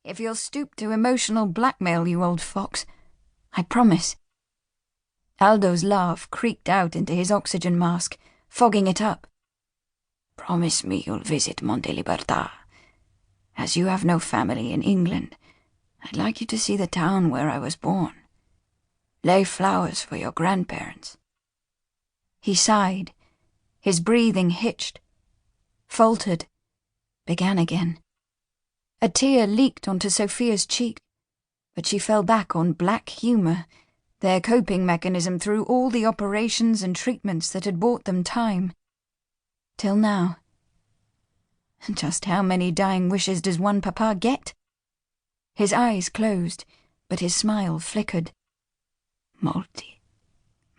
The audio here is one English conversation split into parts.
if you'll stoop to emotional blackmail, you old fox. I promise." Aldo's laugh creaked out into his oxygen mask, fogging it up. "Promise me you'll visit Monte Libertà. As you have no family in England, I'd like you to see the town where I was born. Lay flowers for your grandparents." He sighed. His breathing hitched, faltered, began again. A tear leaked onto Sofia's cheek, but she fell back on black humour, their coping mechanism through all the operations and treatments that had bought them time. Till now. Just how many dying wishes does one papa get? His eyes closed, but his smile flickered. Molti.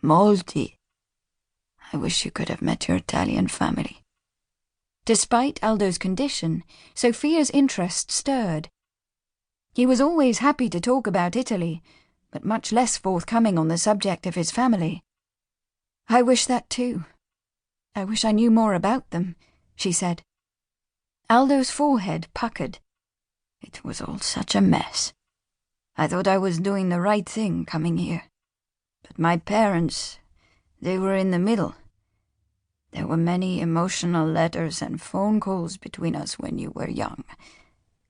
Molti. I wish you could have met your Italian family. Despite Aldo's condition, Sofia's interest stirred. He was always happy to talk about Italy, but much less forthcoming on the subject of his family. "I wish that too. I wish I knew more about them," she said. Aldo's forehead puckered. "It was all such a mess. I thought I was doing the right thing coming here. But my parents, they were in the middle. There were many emotional letters and phone calls between us when you were young.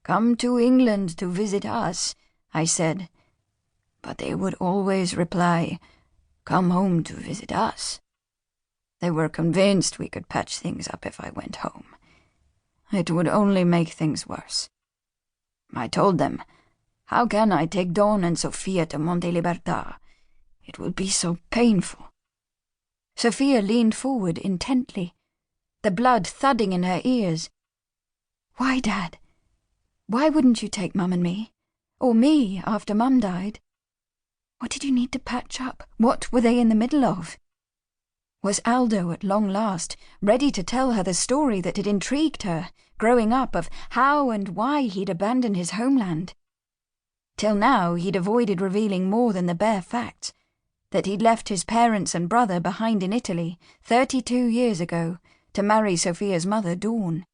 'Come to England to visit us,' I said. But they would always reply, 'Come home to visit us.' They were convinced we could patch things up if I went home. It would only make things worse. I told them, 'How can I take Dawn and Sofia to Monte Libertà? It would be so painful.'" Sofia leaned forward intently, the blood thudding in her ears. "Why, Dad? Why wouldn't you take Mum and me? Or me, after Mum died? What did you need to patch up? What were they in the middle of?" Was Aldo, at long last, ready to tell her the story that had intrigued her, growing up, of how and why he'd abandoned his homeland? Till now he'd avoided revealing more than the bare facts, that he'd left his parents and brother behind in Italy 32 years ago to marry Sofia's mother, Dawn.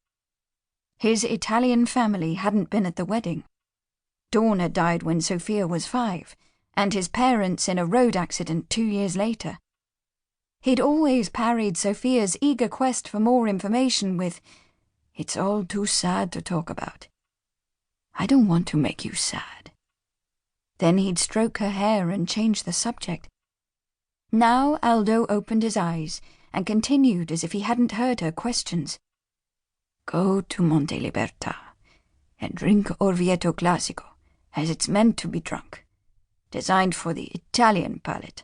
His Italian family hadn't been at the wedding. Dawn had died when Sofia was 5, and his parents in a road accident 2 years later. He'd always parried Sofia's eager quest for more information with, "It's all too sad to talk about." "I don't want to make you sad." Then he'd stroke her hair and change the subject. Now Aldo opened his eyes and continued as if he hadn't heard her questions. "Go to Monte Libertà and drink Orvieto Classico as it's meant to be drunk, designed for the Italian palate,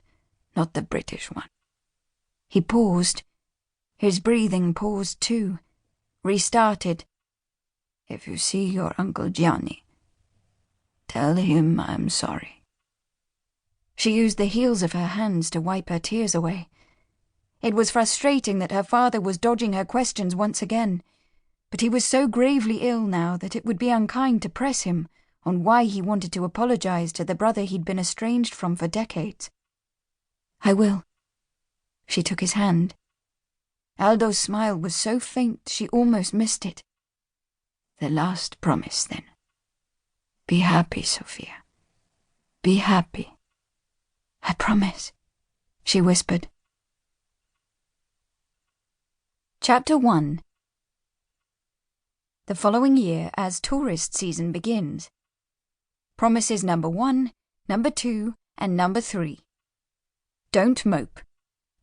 not the British one." He paused. His breathing paused too, restarted. "If you see your Uncle Gianni, tell him I'm sorry." She used the heels of her hands to wipe her tears away. It was frustrating that her father was dodging her questions once again, but he was so gravely ill now that it would be unkind to press him on why he wanted to apologize to the brother he'd been estranged from for decades. "I will." She took his hand. Aldo's smile was so faint she almost missed it. "The last promise, then. Be happy, Sofia. Be happy." "I promise," she whispered. Chapter 1. The following year, as tourist season begins. Promises number 1, number 2, and number 3. Don't mope.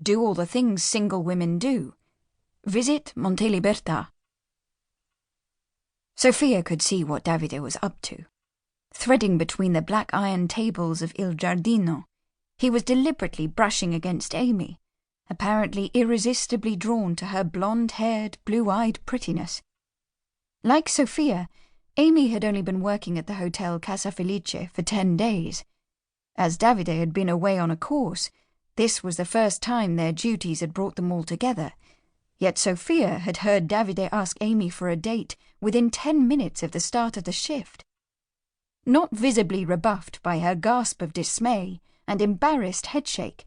Do all the things single women do. Visit Monte Libertà. Sofia could see what Davide was up to. Threading between the black iron tables of Il Giardino, he was deliberately brushing against Amy, apparently irresistibly drawn to her blonde-haired, blue-eyed prettiness. Like Sofia, Amy had only been working at the Hotel Casa Felice for 10 days. As Davide had been away on a course, this was the first time their duties had brought them all together, yet Sofia had heard Davide ask Amy for a date within 10 minutes of the start of the shift. Not visibly rebuffed by her gasp of dismay and embarrassed headshake,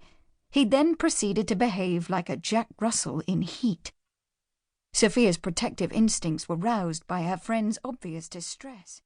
he then proceeded to behave like a Jack Russell in heat. Sofia's protective instincts were roused by her friend's obvious distress.